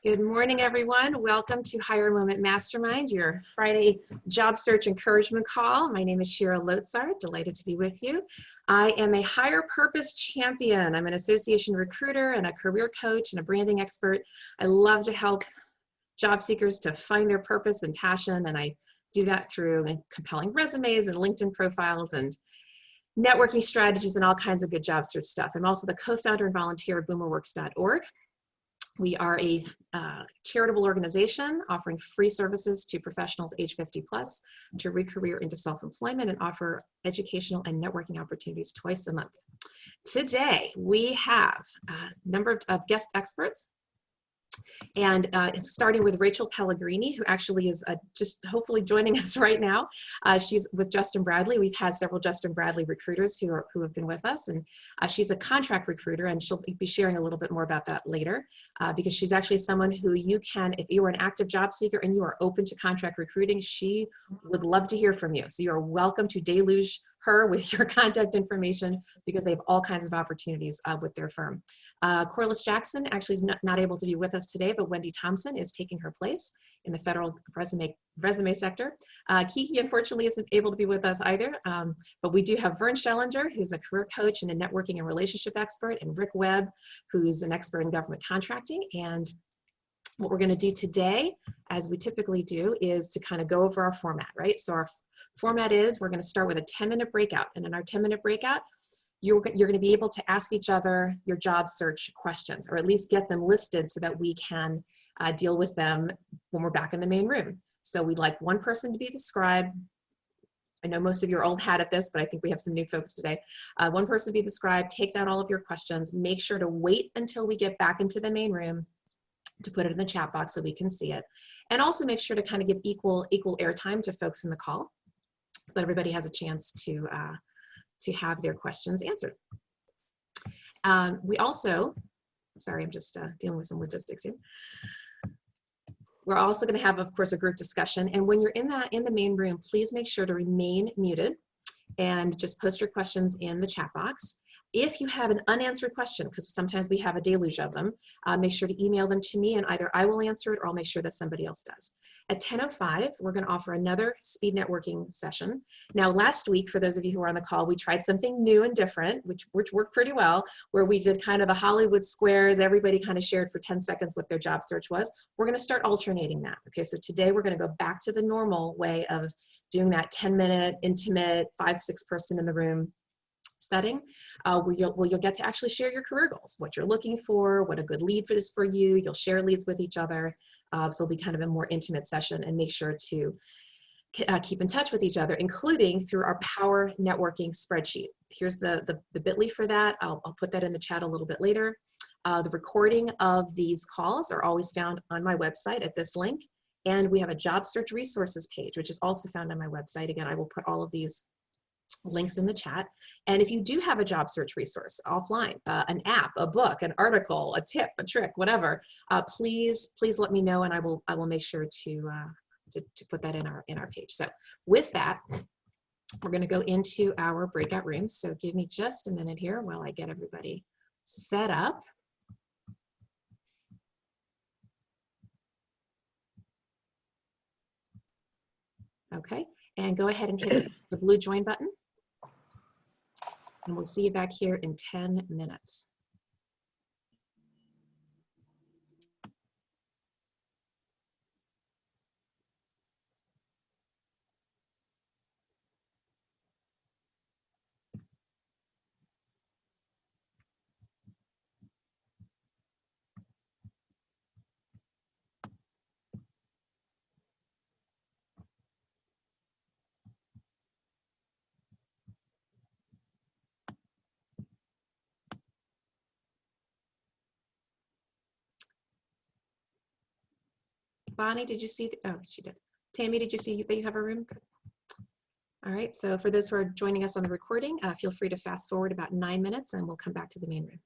Good morning, everyone. Welcome to Hire Moment Mastermind, your Friday job search encouragement call. My name is Shira Lotzar. Delighted to be with you. I am a higher purpose champion. I'm an association recruiter and a career coach and a branding expert. I love to help job seekers to find their purpose and passion, and I do that through compelling resumes and LinkedIn profiles and networking strategies and all kinds of good job search stuff. I'm also the co-founder and volunteer of boomerworks.org. We are a charitable organization offering free services to professionals age 50 plus to re-career into self-employment and offer educational and networking opportunities twice a month. Today, we have a number of guest experts, and starting with Rachel Pellegrini, who actually is just hopefully joining us right now. She's with Justin Bradley. We've had several Justin Bradley recruiters who have been with us, and she's a contract recruiter, and she'll be sharing a little bit more about that later, because she's actually someone who you can, if you are an active job seeker and you are open to contract recruiting, she would love to hear from you. So you are welcome to deluge her with your contact information, because they have all kinds of opportunities with their firm. Corliss Jackson actually is not able to be with us today, but Wendy Thompson is taking her place in the federal resume sector. Kiki, unfortunately, isn't able to be with us either, but we do have Vern Schellinger, who's a career coach and a networking and relationship expert, and Rick Webb, who's an expert in government contracting. And what we're going to do today, as we typically do, is to kind of go over our format, right? So our format is we're going to start with a 10-minute breakout. And in our 10-minute breakout, you're going to be able to ask each other your job search questions, or at least get them listed so that we can deal with them when we're back in the main room. So we'd like one person to be the scribe. I know most of you are old hat at this, but I think we have some new folks today. One person be the scribe, take down all of your questions, make sure to wait until we get back into the main room to put it in the chat box so we can see it. And also make sure to kind of give equal airtime to folks in the call so that everybody has a chance to have their questions answered. We also, sorry, I'm just dealing with some logistics here. We're also going to have, of course, a group discussion. And when you're in the main room, please make sure to remain muted and just post your questions in the chat box. If you have an unanswered question, because sometimes we have a deluge of them, make sure to email them to me, and either I will answer it or I'll make sure that somebody else does. At 10:05, we're going to offer another speed networking session. Now, last week, for those of you who were on the call, we tried something new and different, which worked pretty well, where we did kind of the Hollywood squares. Everybody kind of shared for 10 seconds what their job search was. We're going to start alternating that. Okay, so today we're going to go back to the normal way of doing that 10-minute, intimate, 5-6 person in the room setting, where you'll get to actually share your career goals, what you're looking for, what a good lead fit is for you. You'll share leads with each other. So it'll be kind of a more intimate session, and make sure to keep in touch with each other, including through our power networking spreadsheet. Here's the bit.ly for that. I'll put that in the chat a little bit later. The recording of these calls are always found on my website at this link. And we have a job search resources page, which is also found on my website. Again, I will put all of these links in the chat. And if you do have a job search resource offline, an app, a book, an article, a tip, a trick, whatever, please let me know, and I will make sure to put that in our page. So with that, we're going to go into our breakout rooms. So give me just a minute here while I get everybody set up. Okay, and go ahead and hit the blue join button. And we'll see you back here in 10 minutes. Bonnie, did you see? Oh, she did. Tammy, did you see that you have a room? Good. All right, so for those who are joining us on the recording, feel free to fast forward about 9 minutes and we'll come back to the main room.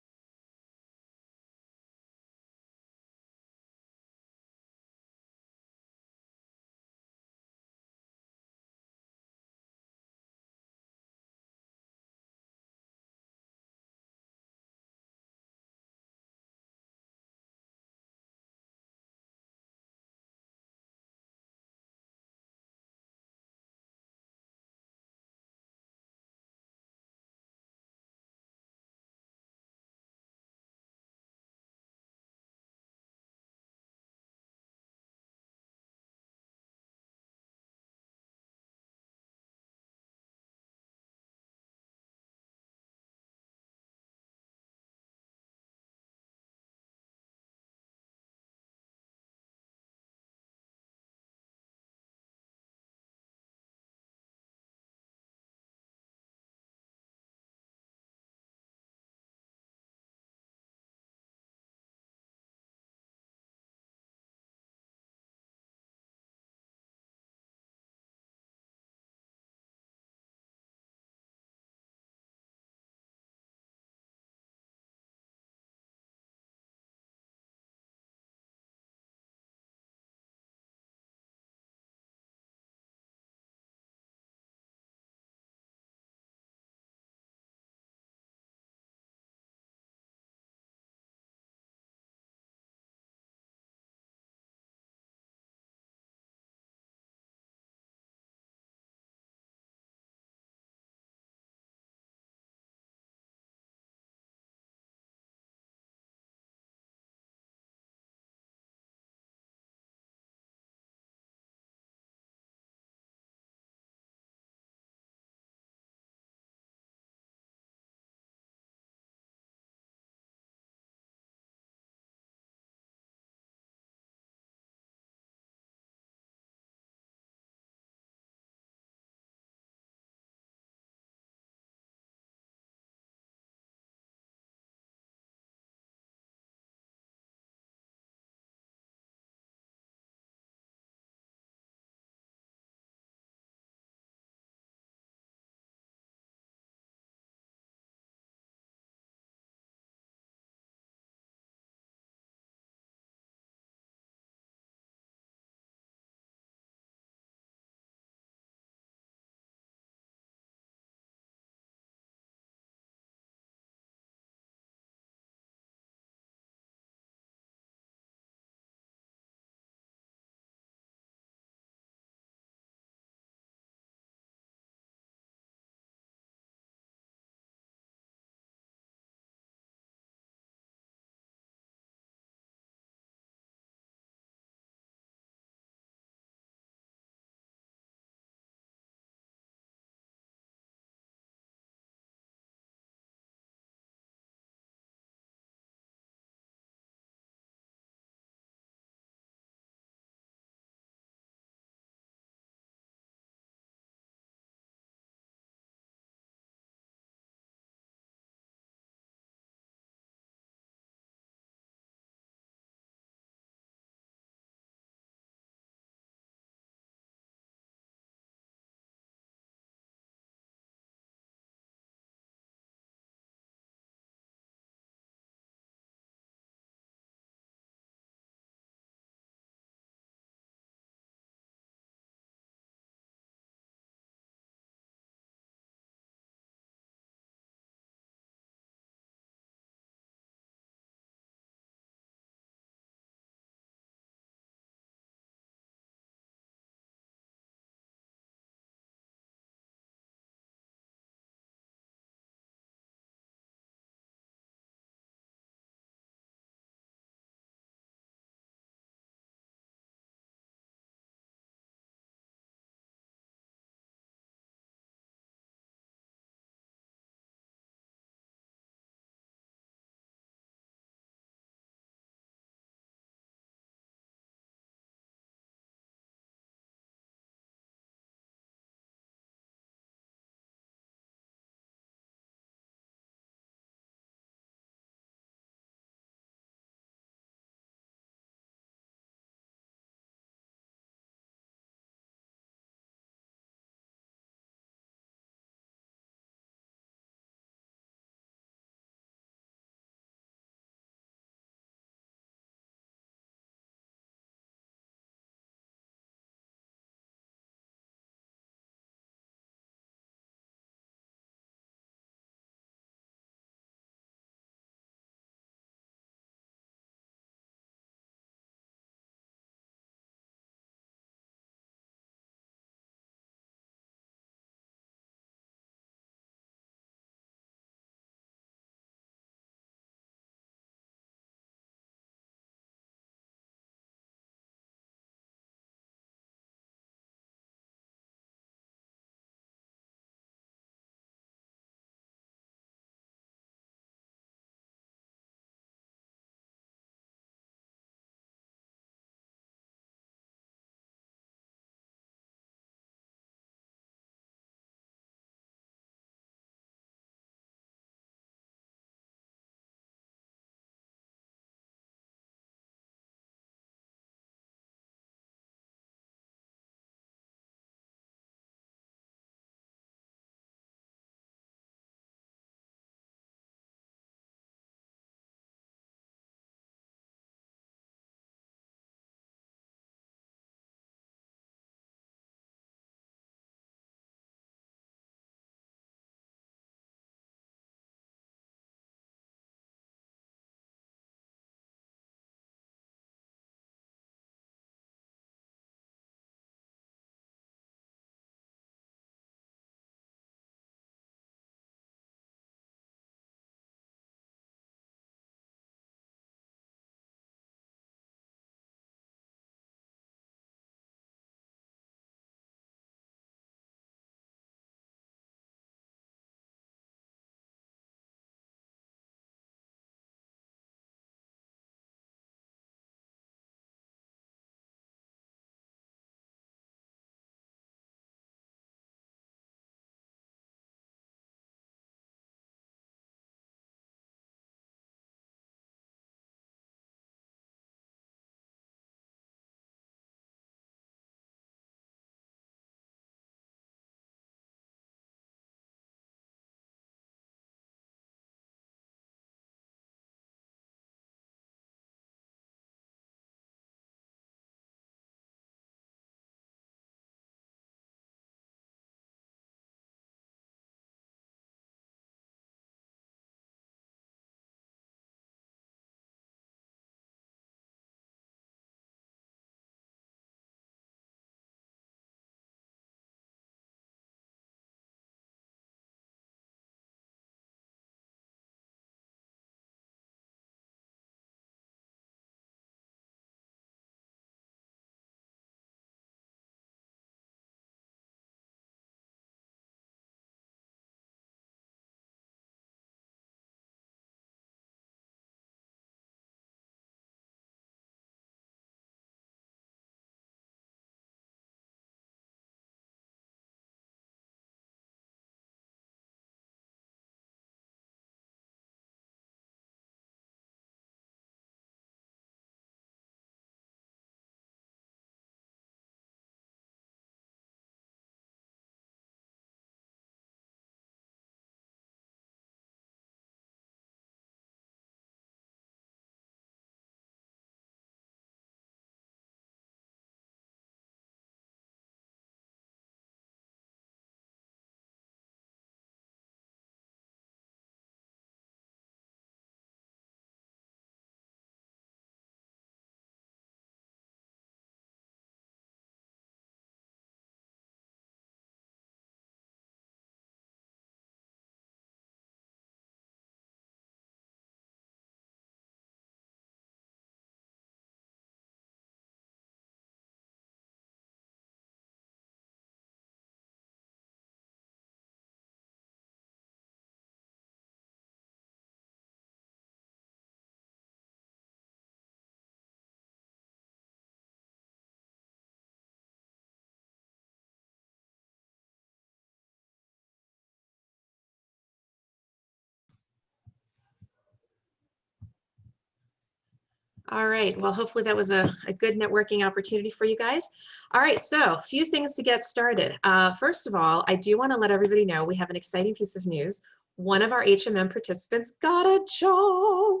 All right. Well, hopefully that was a good networking opportunity for you guys. All right. So a few things to get started. First of all, I do want to let everybody know we have an exciting piece of news. One of our HMM participants got a job.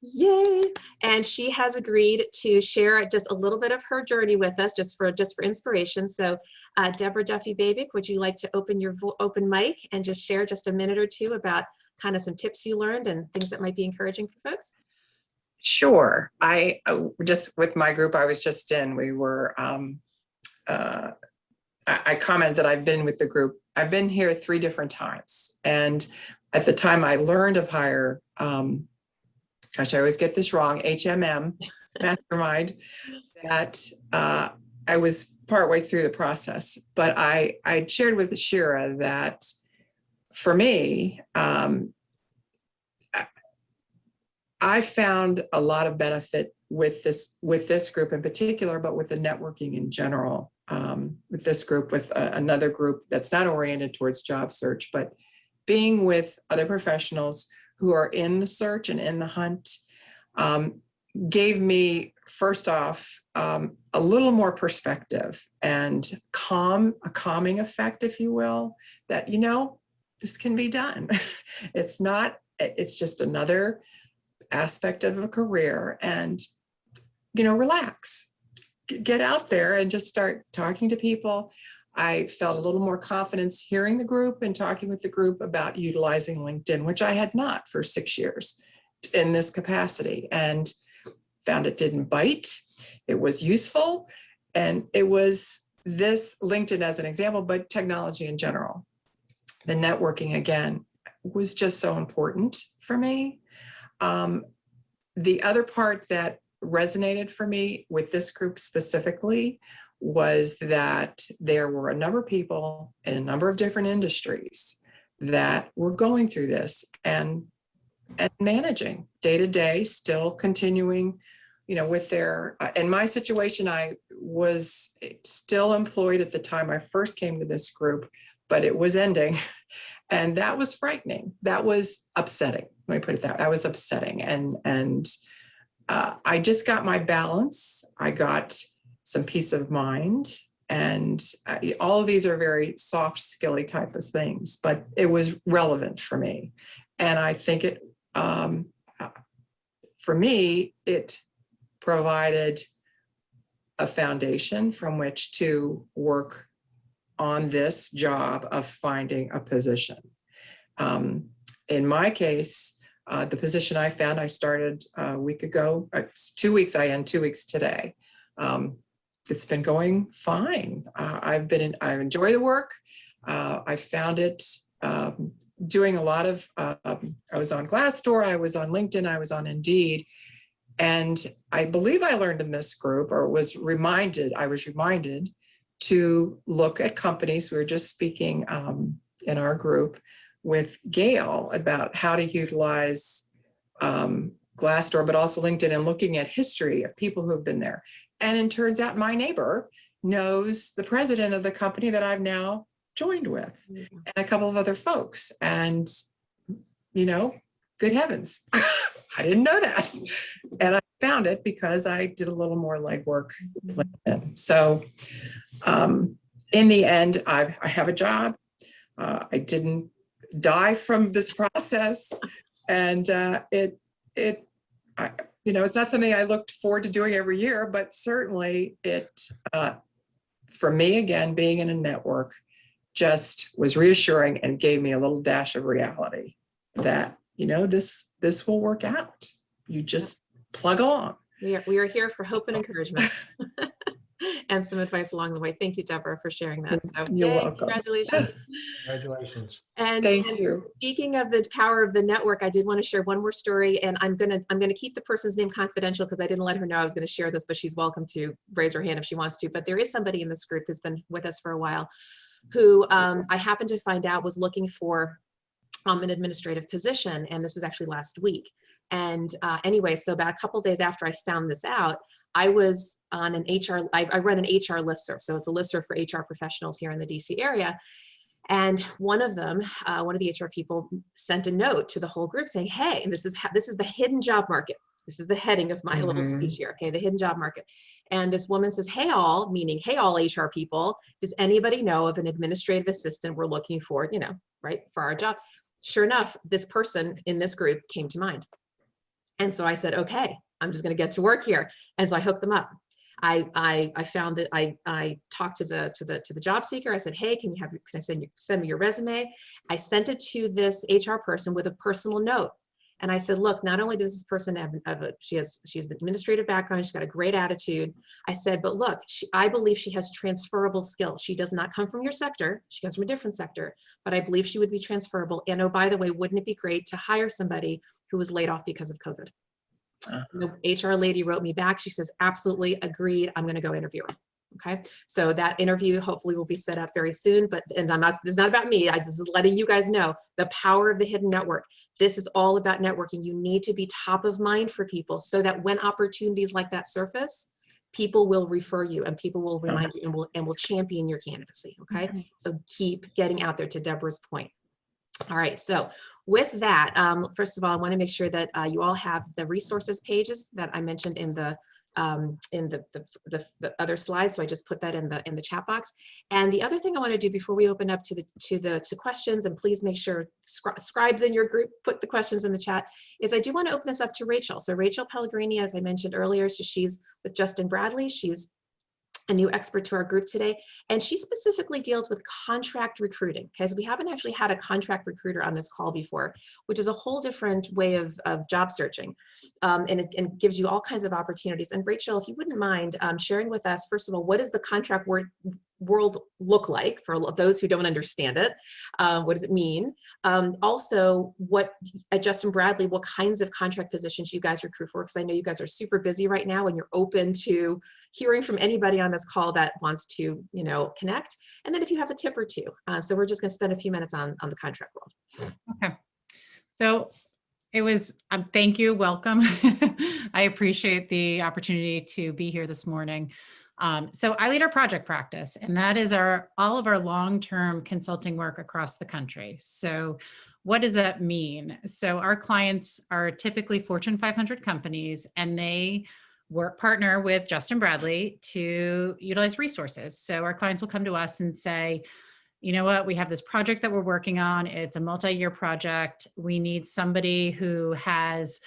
Yay. And she has agreed to share just a little bit of her journey with us, just for inspiration. So Deborah Duffy-Babick, would you like to open your open mic and just share just a minute or two about kind of some tips you learned and things that might be encouraging for folks? Sure. I just, with my group I was just in, we were, I commented that I've been with the group. I've been here 3 different times. And at the time I learned of Hire, gosh, I always get this wrong, HMM, Mastermind, that I was partway through the process. But I shared with Shira that for me, I found a lot of benefit with this group in particular, but with the networking in general, with this group, with another group that's not oriented towards job search, but being with other professionals who are in the search and in the hunt, gave me, first off, a little more perspective and a calming effect, if you will, that, this can be done. It's just another aspect of a career, and relax, get out there and just start talking to people. I felt a little more confidence hearing the group and talking with the group about utilizing LinkedIn, which I had not for 6 years in this capacity, and found it didn't bite. It was useful, and it was this LinkedIn as an example, but technology in general. The networking, again, was just so important for me. The other part that resonated for me with this group specifically was that there were a number of people in a number of different industries that were going through this and managing day to day, still continuing, with their, in my situation, I was still employed at the time I first came to this group, but it was ending. And that was frightening. That was upsetting. Let me put it that was upsetting. And I just got my balance. I got some peace of mind. And all of these are very soft, skilly type of things, but it was relevant for me. And I think it, for me, it provided a foundation from which to work on this job of finding a position. In my case, the position I found, I started a week ago, 2 weeks, I end 2 weeks today. It's been going fine. I enjoy the work. I found it doing a lot of, I was on Glassdoor, I was on LinkedIn, I was on Indeed. And I believe I learned in this group, or I was reminded to look at companies. We were just speaking in our group with Gail about how to utilize Glassdoor, but also LinkedIn, and looking at history of people who have been there. And it turns out my neighbor knows the president of the company that I've now joined with, and a couple of other folks. And, good heavens, I didn't know that. And I found it because I did a little more legwork. So in the end, I have a job. I didn't die from this process. And it's not something I looked forward to doing every year, but certainly for me, again, being in a network just was reassuring and gave me a little dash of reality that, this will work out. You just plug along. We are here for hope and encouragement. And some advice along the way. Thank you, Deborah, for sharing that. So, you're welcome. Congratulations. Congratulations. And Thank you. Speaking of the power of the network, I did want to share one more story, and I'm gonna keep the person's name confidential because I didn't let her know I was going to share this, but she's welcome to raise her hand if she wants to. But there is somebody in this group who's been with us for a while, who I happened to find out was looking for an administrative position, and this was actually last week. And anyway, so about a couple days after I found this out, I was on an HR, I run an HR listserv. So it's a listserv for HR professionals here in the DC area. And one of them, one of the HR people sent a note to the whole group saying, hey, and this is the hidden job market. This is the heading of my little Mhm. speech here, okay, the hidden job market. And this woman says, hey all, meaning, hey all HR people, does anybody know of an administrative assistant we're looking for, you know, right, for our job? Sure enough, this person in this group came to mind. And so I said, okay, I'm just going to get to work here. And so I hooked them up. I found that I talked to the job seeker. I said, hey, can I send me your resume? I sent it to this HR person with a personal note. And I said, look, not only does this person she has an administrative background, she's got a great attitude. I said, but look, I believe she has transferable skills. She does not come from your sector. She comes from a different sector, but I believe she would be transferable. And oh, by the way, wouldn't it be great to hire somebody who was laid off because of COVID? The HR lady wrote me back. She says, absolutely agreed. I'm going to go interview her. Okay. So that interview hopefully will be set up very soon, but, and this is not about me. I just is letting you guys know the power of the hidden network. This is all about networking. You need to be top of mind for people so that when opportunities like that surface, people will refer you and people will remind you and will champion your candidacy. Okay. So keep getting out there, to Deborah's point. All right, so with that, first of all, I want to make sure that you all have the resources pages that I mentioned in the other slides. So I just put that in the chat box. And the other thing I want to do before we open up to questions, and please make sure scribes in your group put the questions in the chat, is I do want to open this up to Rachel. So Rachel Pellegrini, as I mentioned earlier, so she's with Justin Bradley. She's a new expert to our group today, and she specifically deals with contract recruiting, because we haven't actually had a contract recruiter on this call before, which is a whole different way of job searching, and it gives you all kinds of opportunities. And Rachel, if you wouldn't mind sharing with us, first of all, what does the contract world look like for those who don't understand it? What does it mean? Also, what at Justin Bradley, what kinds of contract positions you guys recruit for? Because I know you guys are super busy right now and you're open to hearing from anybody on this call that wants to, you know, connect. And then if you have a tip or two. So we're just going to spend a few minutes on the contract world. Okay. So it was, thank you, welcome. I appreciate the opportunity to be here this morning. So I lead our project practice, and that is all of our long-term consulting work across the country. So what does that mean? So our clients are typically Fortune 500 companies, and they partner with Justin Bradley to utilize resources. So our clients will come to us and say, you know what, we have this project that we're working on. It's a multi-year project. We need somebody who has,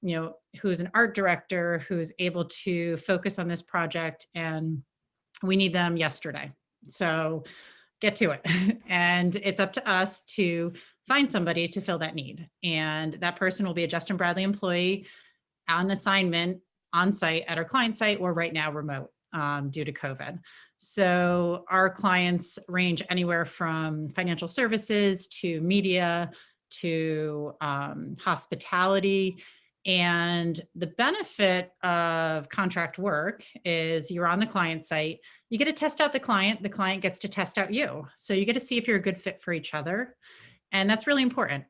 you know, who's an art director, who's able to focus on this project, and we need them yesterday. So get to it. And it's up to us to find somebody to fill that need. And that person will be a Justin Bradley employee on assignment on site at our client site, or right now remote due to COVID. So our clients range anywhere from financial services to media to hospitality. And the benefit of contract work is you're on the client site, you get to test out the client gets to test out you. So you get to see if you're a good fit for each other. And that's really important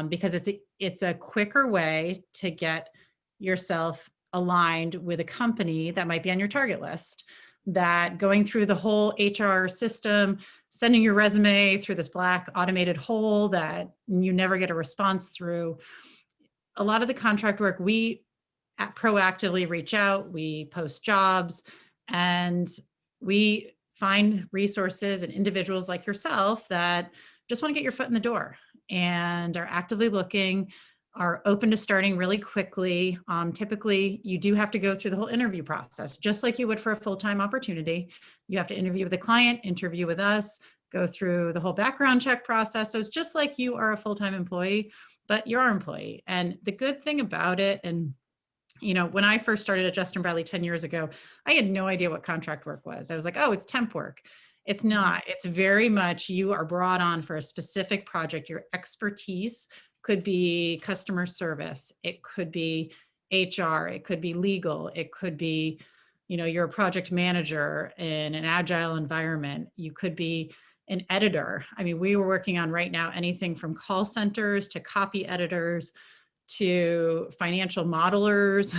because it's a quicker way to get yourself aligned with a company that might be on your target list. That going through the whole HR system, sending your resume through this black automated hole that you never get a response through. A lot of the contract work, we proactively reach out, we post jobs, and we find resources and individuals like yourself that just want to get your foot in the door and are actively looking, are open to starting really quickly. Typically, you do have to go through the whole interview process, just like you would for a full-time opportunity. You have to interview with the client, interview with us, go through the whole background check process. So it's just like you are a full-time employee, but you're our employee. And the good thing about it, and you know, when I first started at Justin Bradley 10 years ago, I had no idea what contract work was. I was like, oh, it's temp work. It's not. It's very much you are brought on for a specific project. Your expertise could be customer service. It could be HR. It could be legal. It could be, you know, you're a project manager in an agile environment. You could be an editor. I mean, we were working on right now anything from call centers to copy editors to financial modelers.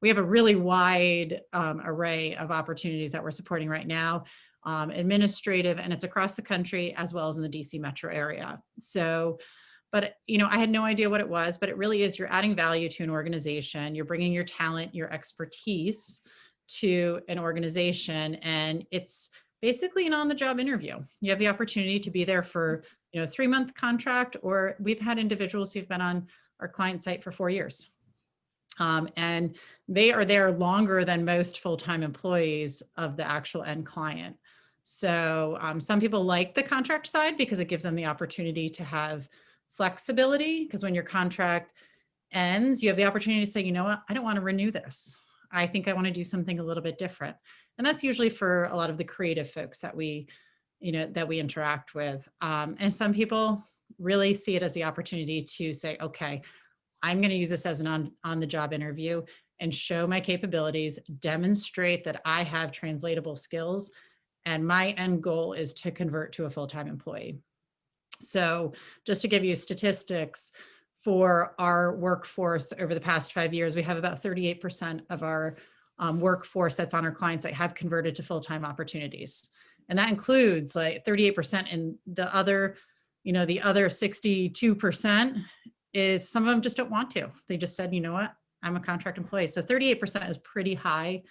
We have a really wide array of opportunities that we're supporting right now, administrative, and it's across the country as well as in the DC metro area. So but I had no idea what it was, but it really is, you're adding value to an organization. You're bringing your talent, your expertise to an organization, and it's basically an on-the-job interview. You have the opportunity to be there for, 3-month contract, or we've had individuals who've been on our client site for 4 years. And they are there longer than most full-time employees of the actual end client. So some people like the contract side because it gives them the opportunity to have flexibility, because when your contract ends, you have the opportunity to say, you know what, I don't want to renew this. I think I want to do something a little bit different. And that's usually for a lot of the creative folks that we interact with. And some people really see it as the opportunity to say, okay, I'm going to use this as an on-the-job interview and show my capabilities, demonstrate that I have translatable skills, and my end goal is to convert to a full-time employee. So just to give you statistics for our workforce over the past 5 years, we have about 38% of our workforce that's on our clients that have converted to full-time opportunities. And that includes like 38%, and the other 62% is some of them just don't want to. They just said, you know what, I'm a contract employee. So 38% is pretty high.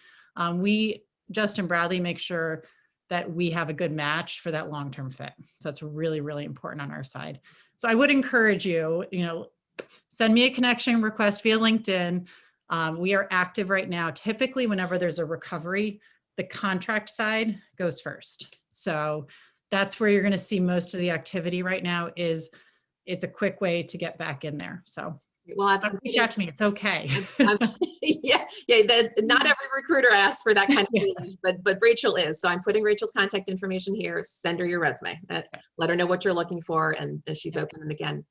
We, Justin Bradley, make sure that we have a good match for that long-term fit. So it's really, really important on our side. So I would encourage you, send me a connection request via LinkedIn. We are active right now. Typically, whenever there's a recovery, the contract side goes first. So that's where you're going to see most of the activity right now. It's a quick way to get back in there. So reach out to me. It's okay. Yeah. Not every recruiter asks for that kind of thing, but Rachel is. So I'm putting Rachel's contact information here. Send her your resume. Let her know what you're looking for, and she's open. And again,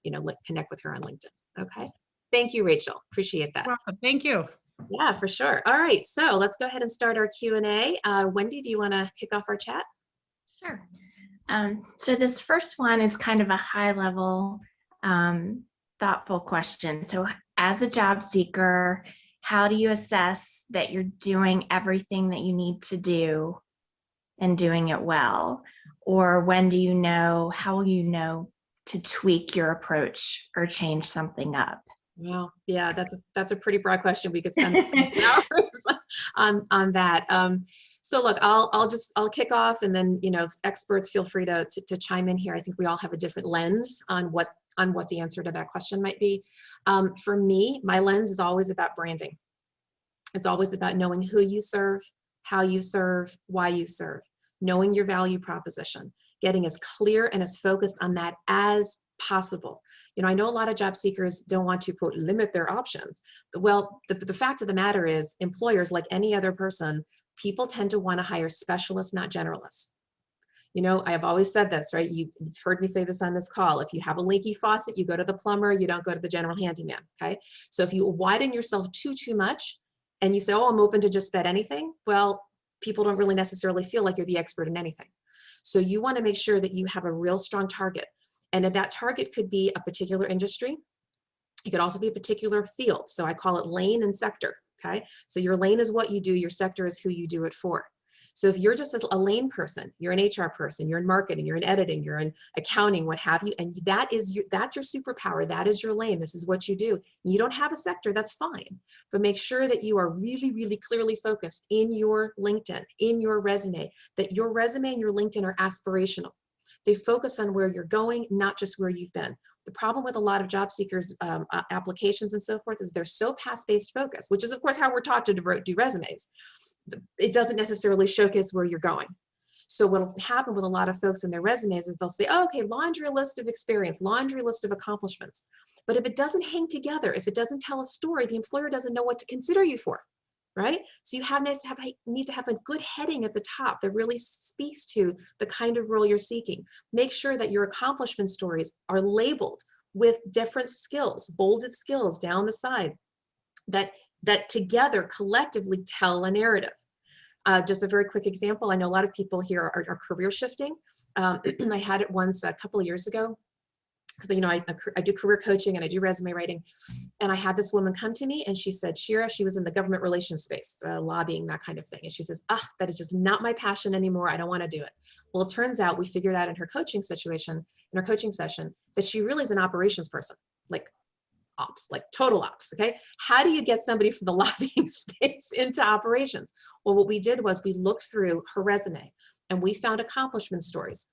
connect with her on LinkedIn. Okay. Thank you, Rachel. Appreciate that. Welcome. Thank you. Yeah, for sure. All right. So let's go ahead and start our Q&A. Wendy, do you want to kick off our chat? Sure. So this first one is kind of a high level, thoughtful question. So as a job seeker, how do you assess that you're doing everything that you need to do and doing it well? Or when do you know, how will you know to tweak your approach or change something up? Well, yeah, that's a pretty broad question. We could spend hours on that. So look, I'll kick off, and then experts feel free to chime in here. I think we all have a different lens on what the answer to that question might be. For me, my lens is always about branding. It's always about knowing who you serve, how you serve, why you serve, knowing your value proposition, getting as clear and as focused on that as possible. I know a lot of job seekers don't want to, quote, limit their options. Well, the fact of the matter is, employers, like any other person, people tend to want to hire specialists, not generalists. I have always said this, right? You've heard me say this on this call. If you have a leaky faucet, you go to the plumber, you don't go to the general handyman, okay? So if you widen yourself too much and you say, oh, I'm open to just about anything, well, people don't really necessarily feel like you're the expert in anything. So you want to make sure that you have a real strong target. And if that target could be a particular industry, it could also be a particular field. So I call it lane and sector, okay? So your lane is what you do, your sector is who you do it for. So if you're just a lane person, you're an HR person, you're in marketing, you're in editing, you're in accounting, what have you, and that's your superpower, that is your lane, this is what you do. You don't have a sector, that's fine. But make sure that you are really, really clearly focused in your LinkedIn, in your resume, that your resume and your LinkedIn are aspirational. They focus on where you're going, not just where you've been. The problem with a lot of job seekers' applications and so forth is they're so past-based focused, which is, of course, how we're taught to do resumes. It doesn't necessarily showcase where you're going. So what will happen with a lot of folks in their resumes is they'll say, oh, okay, laundry list of experience, laundry list of accomplishments. But if it doesn't hang together, if it doesn't tell a story, the employer doesn't know what to consider you for. Right? So you need to have a good heading at the top that really speaks to the kind of role you're seeking. Make sure that your accomplishment stories are labeled with different skills, bolded skills down the side, that together collectively tell a narrative. Just a very quick example. I know a lot of people here are career shifting. I had it once a couple of years ago. because, you know, I do career coaching and I do resume writing. And I had this woman come to me and she said, Shira, she was in the government relations space, lobbying, that kind of thing. And she says, that is just not my passion anymore. I don't want to do it. Well, it turns out we figured out in her coaching situation, in her coaching session, that she really is an operations person, like ops, like total ops. Okay. How do you get somebody from the lobbying space into operations? Well, what we did was we looked through her resume and we found accomplishment stories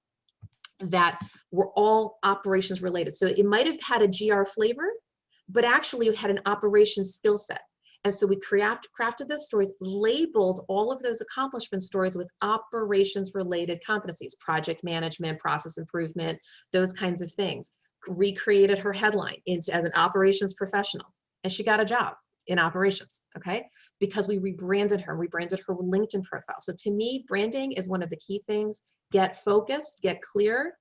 that were all operations related. So it might have had a GR flavor, but actually it had an operations skill set. And so we crafted those stories, labeled all of those accomplishment stories with operations related competencies, project management, process improvement, those kinds of things. Recreated her headline as an operations professional, and she got a job in operations, okay? Because we rebranded her LinkedIn profile. So to me, branding is one of the key things. Get focused, get clear,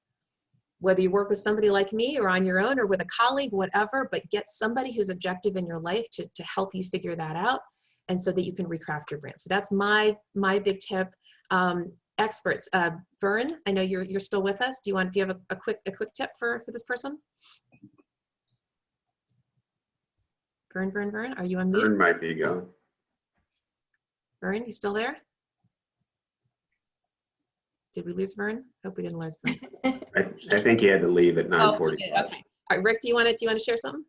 whether you work with somebody like me or on your own or with a colleague, whatever, but get somebody who's objective in your life to help you figure that out, and so that you can recraft your brand. So that's my big tip. Experts, Vern, I know you're still with us. Do you have a quick tip for this person? Vern, are you on mute? Vern might be gone. Vern, you still there? Did we lose Vern? Hope we didn't lose Vern. I think he had to leave at 9:45. Oh, he did. Okay. All right, Rick, do you want to share something?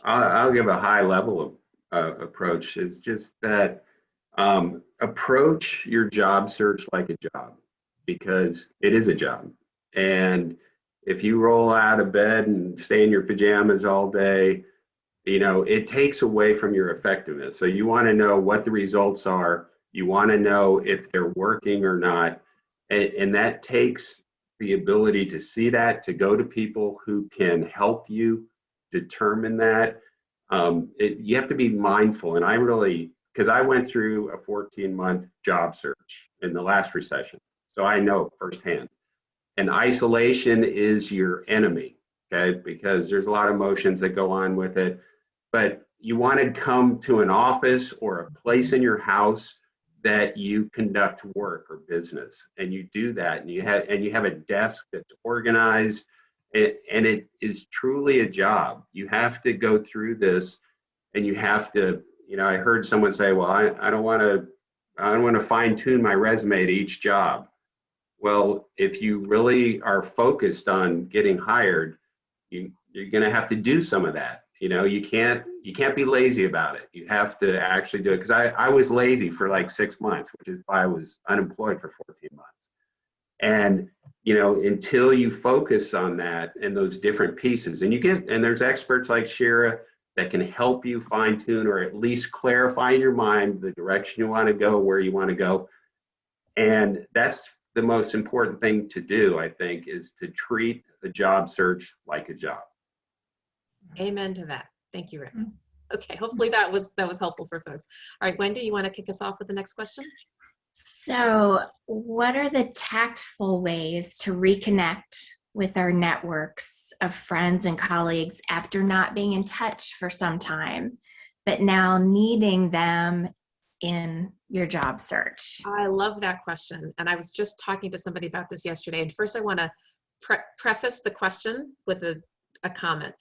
I'll give a high level of approach. It's just that approach your job search like a job, because it is a job. And if you roll out of bed and stay in your pajamas all day, you know, it takes away from your effectiveness. So you want to know what the results are. You want to know if they're working or not. And that takes the ability to see that, to go to people who can help you determine that. You have to be mindful. And because I went through a 14-month job search in the last recession, so I know firsthand. And isolation is your enemy, okay? Because there's a lot of emotions that go on with it. But you want to come to an office or a place in your house that you conduct work or business, and you do that, and you have a desk that's organized, and it is truly a job. You have to go through this, and you have to, you know, I heard someone say, well, I don't want to fine tune my resume to each job. Well, if you really are focused on getting hired, you're going to have to do some of that. You know, you can't be lazy about it. You have to actually do it. Because I was lazy for like 6 months, which is why I was unemployed for 14 months. And, you know, until you focus on that and those different pieces, and there's experts like Shira that can help you fine tune, or at least clarify in your mind the direction you want to go, where you want to go. And that's the most important thing to do, I think, is to treat the job search like a job. Amen to that. Thank you, Rick. Okay, hopefully that was helpful for folks. All right, Wendy, you want to kick us off with the next question? So, what are the tactful ways to reconnect with our networks of friends and colleagues after not being in touch for some time, but now needing them in your job search? I love that question. And I was just talking to somebody about this yesterday. And first I want to preface the question with a comment.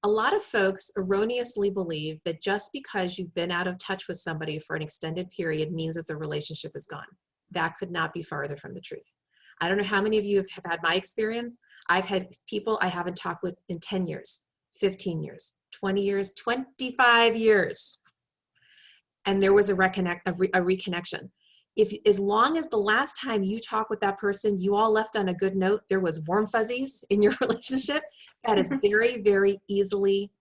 A lot of folks erroneously believe that just because you've been out of touch with somebody for an extended period means that the relationship is gone. That could not be farther from the truth. I don't know how many of you have had my experience. I've had people I haven't talked with in 10 years, 15 years, 20 years, 25 years. And there was a reconnection. As long as the last time you talked with that person, you all left on a good note, there was warm fuzzies in your relationship, that is very, very easily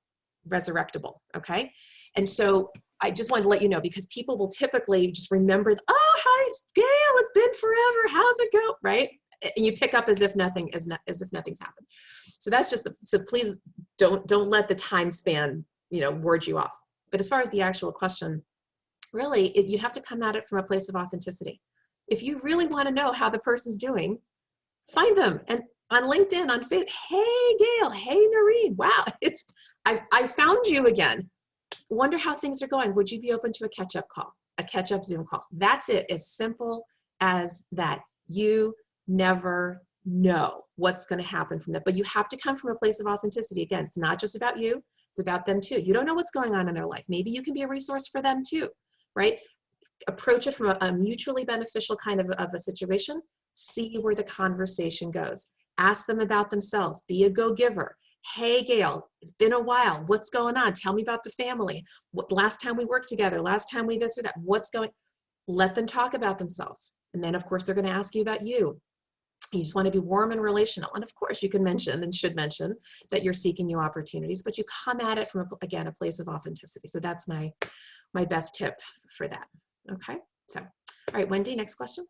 resurrectable, okay? And so I just wanted to let you know, because people will typically just remember, oh, hi, Gail, it's been forever, how's it go, right? And you pick up as if nothing's happened. So that's just, so please don't let the time span, you know, ward you off. But as far as the actual question, really, you have to come at it from a place of authenticity. If you really want to know how the person's doing, find them. And on LinkedIn, on Facebook, hey, Gail, hey, Noreen, wow, I found you again. Wonder how things are going. Would you be open to a catch-up call, a catch-up Zoom call? That's it, as simple as that. You never know what's going to happen from that. But you have to come from a place of authenticity. Again, it's not just about you, it's about them too. You don't know what's going on in their life. Maybe you can be a resource for them too, right? Approach it from a mutually beneficial kind of a situation. See where the conversation goes. Ask them about themselves. Be a go-giver. Hey, Gail, it's been a while. What's going on? Tell me about the family. What, last time we worked together, last time we this or that, what's going, let them talk about themselves. And then of course, they're going to ask you about you. You just want to be warm and relational. And of course you can mention and should mention that you're seeking new opportunities, but you come at it from, again, a place of authenticity. So that's my best tip for that. Okay. So, all right, Wendy, next question.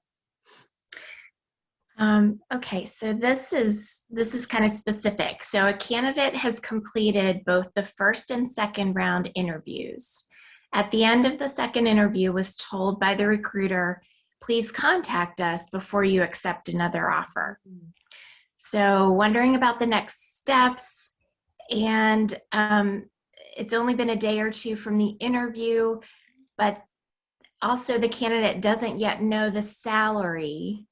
Okay, so this is kind of specific. So a candidate has completed both the first and second round interviews. At the end of the second interview was told by the recruiter, please contact us before you accept another offer. So wondering about the next steps, and it's only been a day or two from the interview, but also the candidate doesn't yet know the salary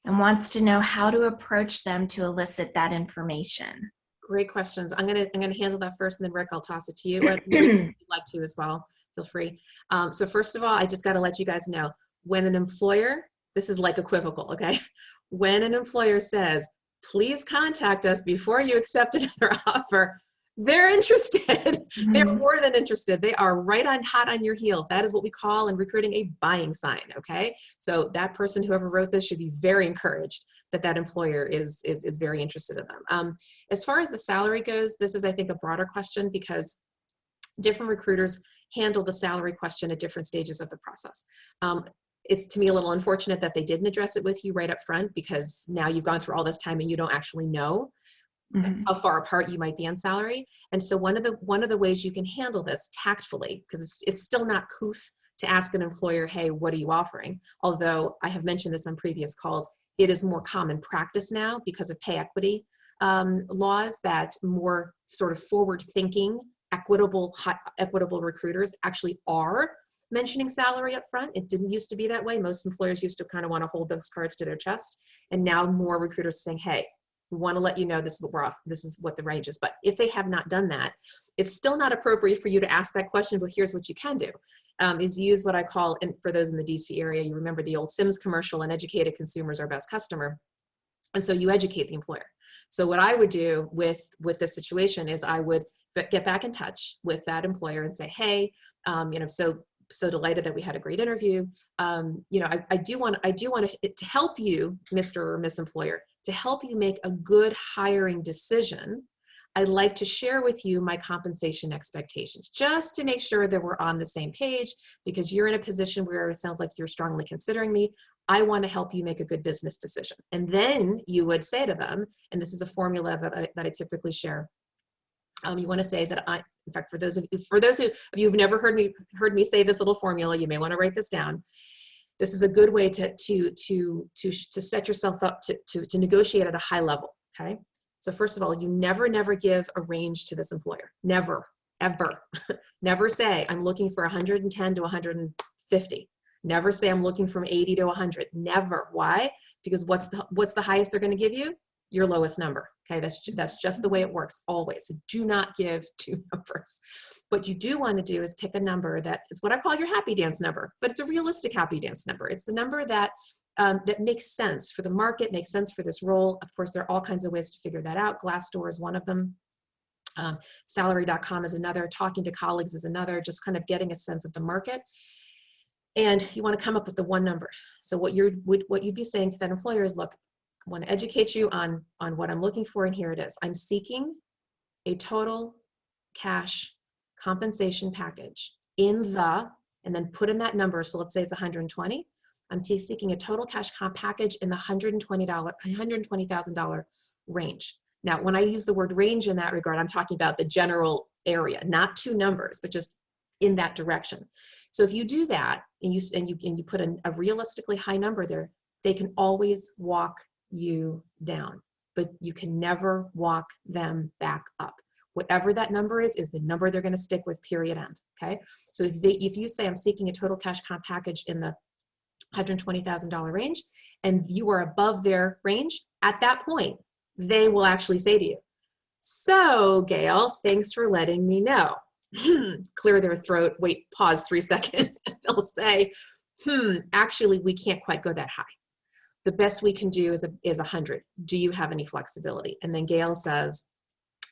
and wants to know how to approach them to elicit that information. Great questions. I'm gonna handle that first, and then Rick, I'll toss it to you. If you'd like to as well, feel free. So first of all, I just got to let you guys know, when an employer, this is like equivocal, okay? When an employer says, please contact us before you accept another offer, they're interested. They're more than interested. They are right on, hot on your heels. That is what we call in recruiting a buying sign, okay? So that person, whoever wrote this, should be very encouraged that that employer is very interested in them. As far as the salary goes, this is, I think, a broader question because different recruiters handle the salary question at different stages of the process. It's to me a little unfortunate that they didn't address it with you right up front, because now you've gone through all this time and you don't actually know how far apart you might be on salary. And so one of the ways you can handle this tactfully, because it's still not couth to ask an employer, hey, what are you offering? Although I have mentioned this on previous calls, it is more common practice now because of pay equity laws, that more sort of forward-thinking, equitable recruiters actually are mentioning salary up front. It didn't used to be that way. Most employers used to kind of want to hold those cards to their chest. And now more recruiters are saying, hey, we want to let you know this is what we're off, this is what the range is. But if they have not done that, it's still not appropriate for you to ask that question, but here's what you can do, is use what I call, and for those in the DC area, you remember the old Sims commercial, an educated consumer is our best customer. And so you educate the employer. So what I would do with this situation is I would get back in touch with that employer and say, hey, so delighted that we had a great interview. I do want to help you, Mr. or Miss Employer, to help you make a good hiring decision. I'd like to share with you my compensation expectations, just to make sure that we're on the same page, because you're in a position where it sounds like you're strongly considering me. I want to help you make a good business decision. And then you would say to them, and this is a formula that I typically share. You want to say that in fact, for those of you who've never heard me say this little formula, you may want to write this down. This is a good way to set yourself up to negotiate at a high level. Okay. So first of all, you never give a range to this employer. Never, ever. Never say I'm looking for 110 to 150. Never say I'm looking from 80 to 100. Never. Why? Because what's the highest they're going to give you? Your lowest number. Okay, that's just the way it works always. So do not give two numbers. What you do want to do is pick a number that is what I call your happy dance number, but it's a realistic happy dance number. It's the number that that makes sense for the market, makes sense for this role. Of course, there are all kinds of ways to figure that out. Glassdoor is one of them. Salary.com is another. Talking to colleagues is another. Just kind of getting a sense of the market. And you want to come up with the one number. So what you'd be saying to that employer is, look, I want to educate you on what I'm looking for, and here it is. I'm seeking a total cash compensation package in the, and then put in that number. So let's say it's 120. I'm seeking a total cash comp package in the $120,000 range. Now, when I use the word range in that regard, I'm talking about the general area, not two numbers, but just in that direction. So if you do that and you put a realistically high number there, they can always walk you down, but you can never walk them back up. Whatever that number is the number they're going to stick with, period, end. Okay. So if you say I'm seeking a total cash comp package in the $120,000 range, and you are above their range, at that point, they will actually say to you, so Gail, thanks for letting me know. Clear their throat, wait, pause 3 seconds, and they'll say, actually, we can't quite go that high. The best we can do is 100. Do you have any flexibility? And then Gail says,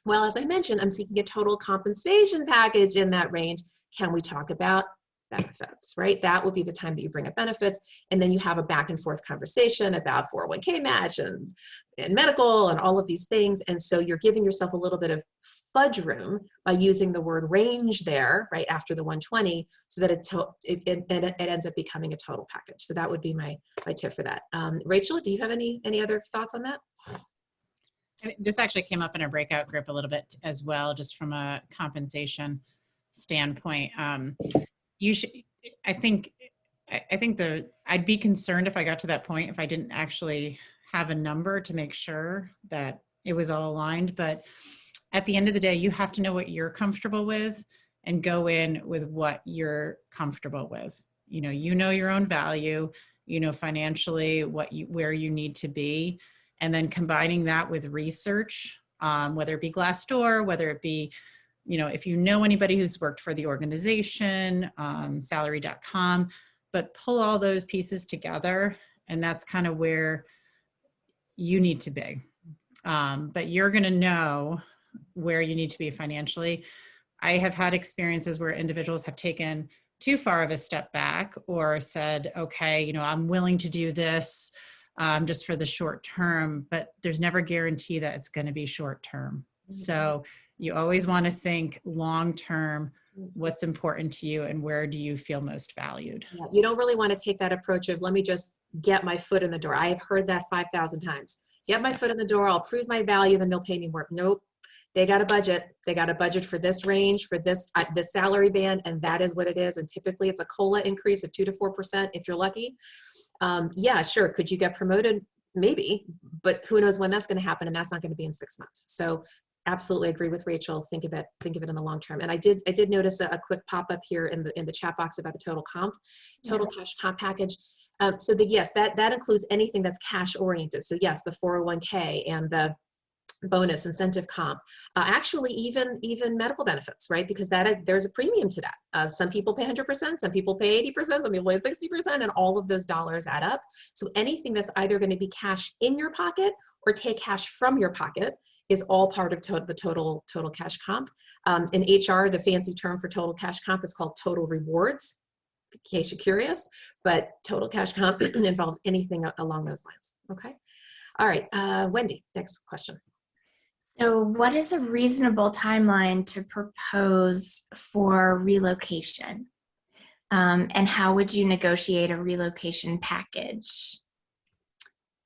well, as I mentioned, I'm seeking a total compensation package in that range. Can we talk about benefits, right? That will be the time that you bring up benefits. And then you have a back and forth conversation about 401k match and medical and all of these things. And so you're giving yourself a little bit of fudge room by using the word range there, right after the 120, so that it ends up becoming a total package. So that would be my tip for that. Rachel, do you have any other thoughts on that? This actually came up in a breakout group a little bit as well, just from a compensation standpoint. You should, I think I'd be concerned if I got to that point if I didn't actually have a number to make sure that it was all aligned. But at the end of the day, you have to know what you're comfortable with and go in with what you're comfortable with. You know your own value, financially where you need to be, and then combining that with research, whether it be Glassdoor, whether it be, if you know anybody who's worked for the organization, salary.com, but pull all those pieces together. And that's kind of where you need to be. But you're going to know where you need to be financially. I have had experiences where individuals have taken too far of a step back or said, okay, I'm willing to do this just for the short term, but there's never guarantee that it's going to be short term. So you always want to think long-term, what's important to you and where do you feel most valued? Yeah, you don't really want to take that approach of, let me just get my foot in the door. I have heard that 5,000 times. Get my foot in the door, I'll prove my value, then they'll pay me more. Nope. They got a budget. They got a budget for this range, for this salary band, and that is what it is. And typically it's a COLA increase of 2 to 4% if you're lucky. Yeah, sure. Could you get promoted? Maybe, but who knows when that's going to happen, and that's not going to be in 6 months. So absolutely agree with Rachel. Think of it in the long term. And I did notice a quick pop-up here in the chat box about the total cash comp package. So yes, that includes anything that's cash oriented. So yes, the 401k and the bonus incentive comp, actually even medical benefits, right? Because there's a premium to that. Some people pay 100%, some people pay 80%, some people pay 60%, and all of those dollars add up. So anything that's either going to be cash in your pocket or take cash from your pocket is all part of the total cash comp. In HR, the fancy term for total cash comp is called total rewards, in case you're curious, but total cash comp involves anything along those lines. Okay. All right, Wendy, next question. So what is a reasonable timeline to propose for relocation? And how would you negotiate a relocation package?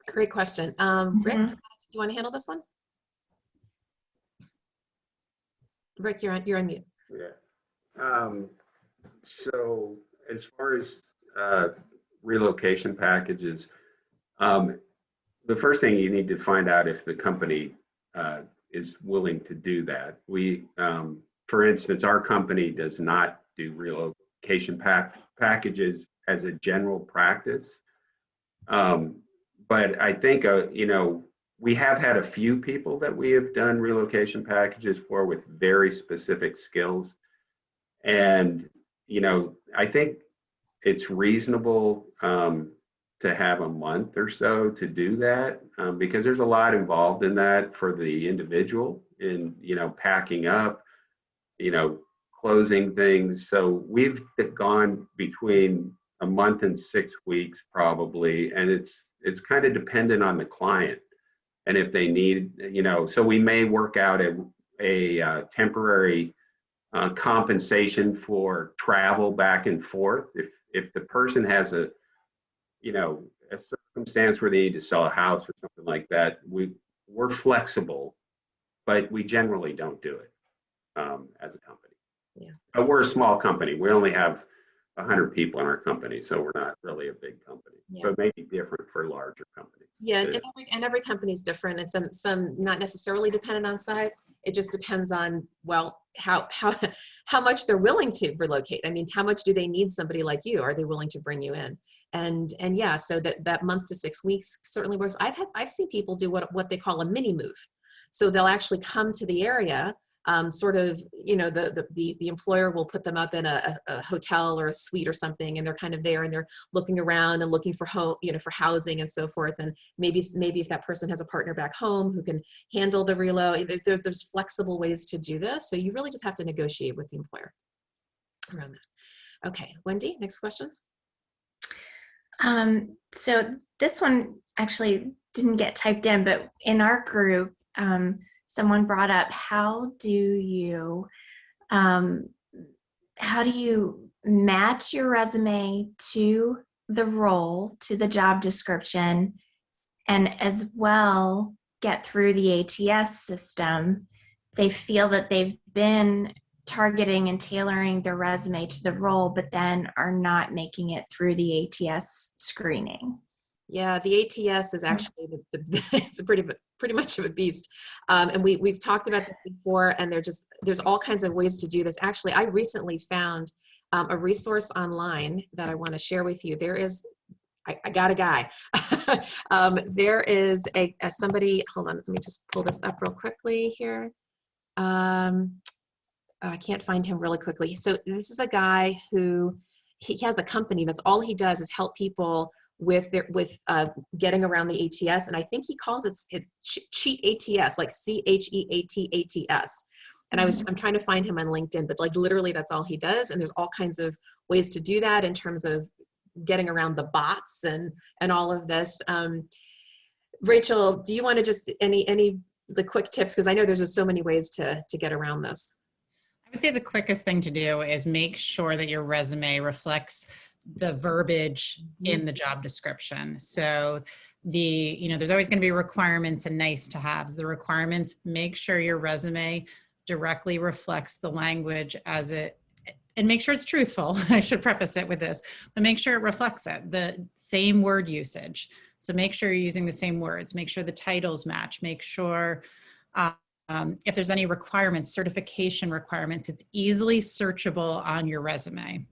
Great question. Rick, do you want to handle this one? Rick, you're on mute. Yeah. So as far as relocation packages, the first thing you need to find out if the company is willing to do that. We, for instance, our company does not do relocation packages as a general practice. But I think, we have had a few people that we have done relocation packages for with very specific skills. And, I think it's reasonable to have a month or so to do that, because there's a lot involved in that for the individual in, packing up, closing things. So we've gone between a month and 6 weeks probably, and it's kind of dependent on the client and if they need, so we may work out a temporary compensation for travel back and forth. If the person has a circumstance where they need to sell a house or something like that, we're flexible, but we generally don't do it as a company. Yeah. But we're a small company. We only have 100 people in our company, so we're not really a big company. Yeah. So it may be different for larger companies. Yeah, and every company is different, and some not necessarily dependent on size. It just depends on, well, how much they're willing to relocate. I mean, how much do they need somebody like you? Are they willing to bring you in? And yeah, so that month to 6 weeks certainly works. I've seen people do what they call a mini move. So they'll actually come to the area, sort of, the employer will put them up in a hotel or a suite or something, and they're kind of there and they're looking around and looking for home, for housing and so forth. And maybe if that person has a partner back home who can handle the relo, there's flexible ways to do this. So you really just have to negotiate with the employer around that. Okay, Wendy, next question. So this one actually didn't get typed in, but in our group, someone brought up, how do you match your resume to the role, to the job description, and as well get through the ATS system? They feel that they've been targeting and tailoring their resume to the role, but then are not making it through the ATS screening. Yeah, the ATS is actually it's a pretty much of a beast, and we've talked about this before. And there's all kinds of ways to do this. Actually, I recently found a resource online that I want to share with you. There is, I got a guy. There is a somebody. Hold on, let me just pull this up real quickly here. I can't find him really quickly. So this is a guy who he has a company that's all he does is help people with getting around the ATS, and I think he calls it cheat ATS, like CHEATATS. And I'm trying to find him on LinkedIn, but like literally that's all he does. And there's all kinds of ways to do that in terms of getting around the bots and all of this. Rachel, do you want to just the quick tips? Because I know there's just so many ways to get around this. I would say the quickest thing to do is make sure that your resume reflects the verbiage in the job description. So there's always going to be requirements and nice to haves. The requirements, make sure your resume directly reflects the language and make sure it's truthful. I should preface it with this, but make sure it reflects it, the same word usage. So make sure you're using the same words, make sure the titles match, make sure if there's any requirements, certification requirements, it's easily searchable on your resume.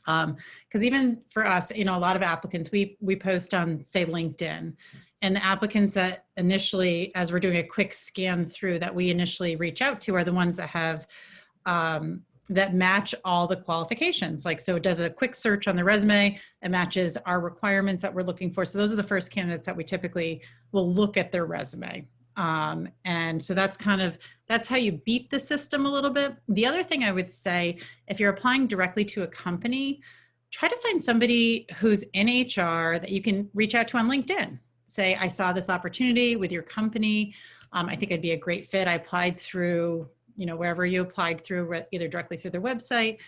Because even for us, a lot of applicants, we post on, say, LinkedIn, and the applicants that initially, as we're doing a quick scan through, that we initially reach out to are the ones that have, that match all the qualifications. So it does a quick search on the resume, it matches our requirements that we're looking for. So those are the first candidates that we typically will look at their resume. And so that's how you beat the system a little bit. The other thing I would say, if you're applying directly to a company, try to find somebody who's in HR that you can reach out to on LinkedIn. Say, I saw this opportunity with your company. I think I'd be a great fit. I applied through, wherever you applied through, either directly through their website.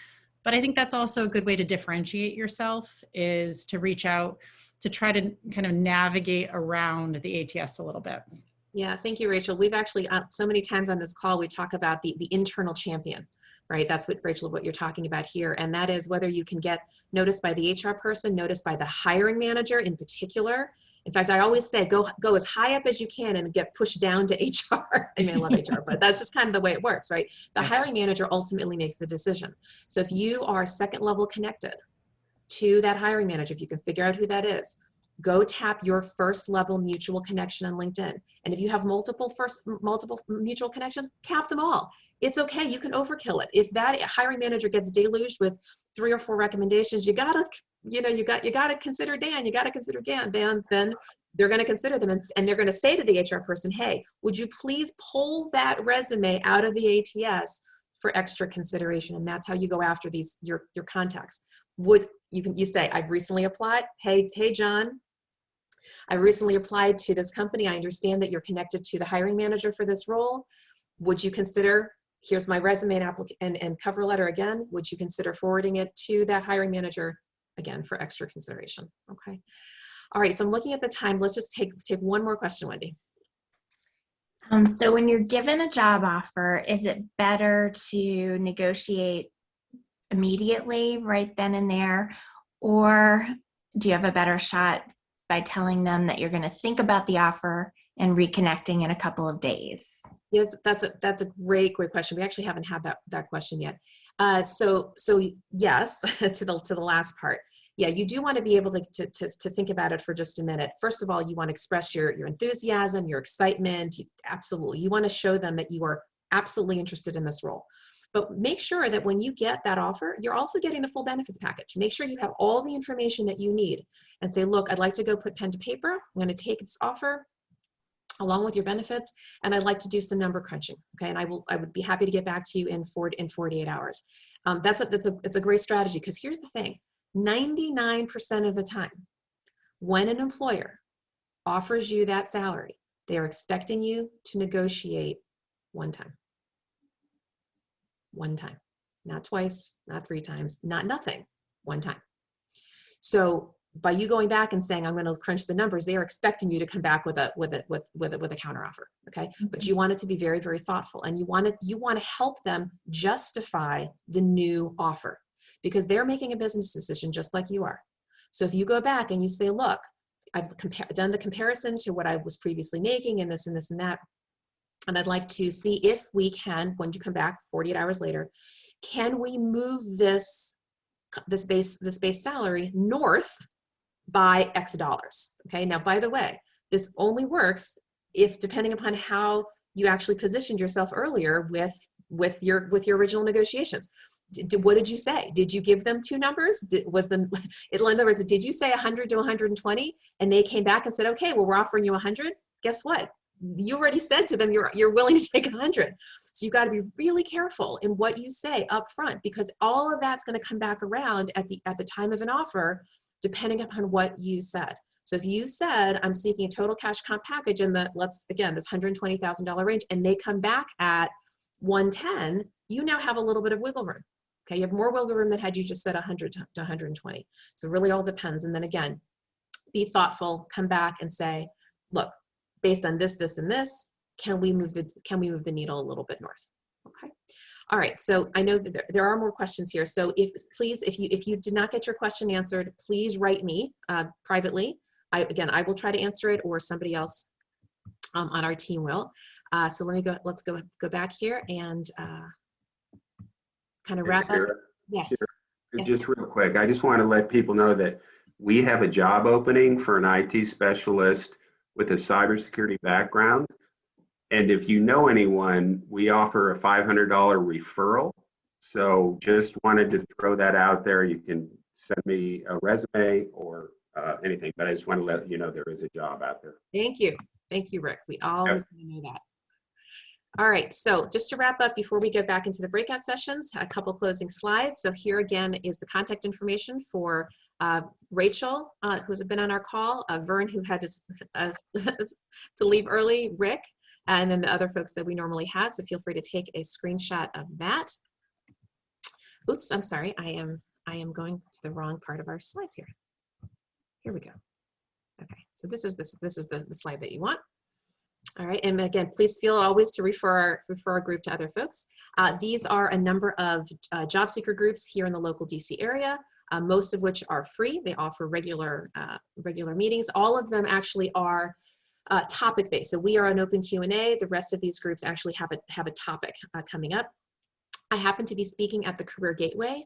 But I think that's also a good way to differentiate yourself, is to reach out to try to kind of navigate around the ATS a little bit. Yeah, thank you, Rachel. We've actually, so many times on this call, we talk about the internal champion, right? That's what, Rachel, what you're talking about here. And that is whether you can get noticed by the HR person, noticed by the hiring manager in particular. In fact, I always say, go as high up as you can and get pushed down to HR. I mean, I love HR, but that's just kind of the way it works, right? The hiring manager ultimately makes the decision. So if you are second level connected to that hiring manager, if you can figure out who that is, go tap your first level mutual connection on LinkedIn. And if you have multiple mutual connections, tap them all. It's okay. You can overkill it. If that hiring manager gets deluged with 3 or 4 recommendations, you gotta consider Dan. You gotta consider Dan. Then they're going to consider them, and they're going to say to the HR person, "Hey, would you please pull that resume out of the ATS for extra consideration?" And that's how you go after your contacts. You say, "I've recently applied. Hey, John, I recently applied to this company. I understand that you're connected to the hiring manager for this role. Would you consider, here's my resume and cover letter again. Would you consider forwarding it to that hiring manager again for extra consideration?" Okay. All right. So I'm looking at the time. Let's just take one more question, Wendy. So when you're given a job offer, is it better to negotiate immediately, right then and there? Or do you have a better shot by telling them that you're going to think about the offer and reconnecting in a couple of days? Yes, that's a great question. We actually haven't had that question yet. So yes, to the last part. Yeah, you do want to be able to think about it for just a minute. First of all, you want to express your enthusiasm, your excitement. Absolutely, you want to show them that you are absolutely interested in this role. But make sure that when you get that offer, you're also getting the full benefits package. Make sure you have all the information that you need, and say, look, I'd like to go put pen to paper. I'm going to take this offer along with your benefits, and I'd like to do some number crunching. Okay, and I would be happy to get back to you in 48 hours. It's a great strategy, because here's the thing: 99% of the time, when an employer offers you that salary, they are expecting you to negotiate one time. One time, not twice, not three times, not nothing, one time. So by you going back and saying, I'm going to crunch the numbers, they are expecting you to come back with a counter offer. Okay. But you want it to be very, very thoughtful, and you want to help them justify the new offer, because they're making a business decision just like you are. So if you go back and you say, look, I've done the comparison to what I was previously making and this and this and that, and I'd like to see if we can, when you come back 48 hours later, can we move this base salary north by X dollars? Okay. Now, by the way, this only works if, depending upon how you actually positioned yourself earlier with your original negotiations. What did you say? Did you give them two numbers? In other words, did you say 100 to 120, and they came back and said, okay, well, we're offering you 100. Guess what? You already said to them you're willing to take 100. So you've got to be really careful in what you say up front, because all of that's going to come back around at the time of an offer, depending upon what you said. So if you said, I'm seeking a total cash comp package in this $120,000 range, and they come back at 110, you now have a little bit of wiggle room. Okay, you have more wiggle room than had you just said 100 to 120. So it really all depends. And then again, be thoughtful, come back and say, look, based on this, this, and this, can we move the needle a little bit north? Okay. All right. So I know that there are more questions here. So if you did not get your question answered, please write me privately. I will try to answer it, or somebody else on our team will. So let's go back here and kind of wrap up. Yes. Yes. Just real quick, I just want to let people know that we have a job opening for an IT specialist with a cybersecurity background. And if you know anyone, we offer a $500 referral. So just wanted to throw that out there. You can send me a resume or anything, but I just want to let you know there is a job out there. Thank you. Thank you, Rick. We always want to know that. All right, so just to wrap up before we get back into the breakout sessions, a couple closing slides. So here again is the contact information for Rachel, who's been on our call, Vern, who had to leave early, Rick, and then the other folks that we normally have. So feel free to take a screenshot of that. Oops, I'm sorry. I am going to the wrong part of our slides here. Here we go. Okay, so this is the slide that you want. All right, and again, please feel always to refer our group to other folks. These are a number of job seeker groups here in the local DC area, most of which are free. They offer regular meetings. All of them actually are topic-based. So we are an open Q&A. The rest of these groups actually have a topic coming up. I happen to be speaking at the Career Gateway.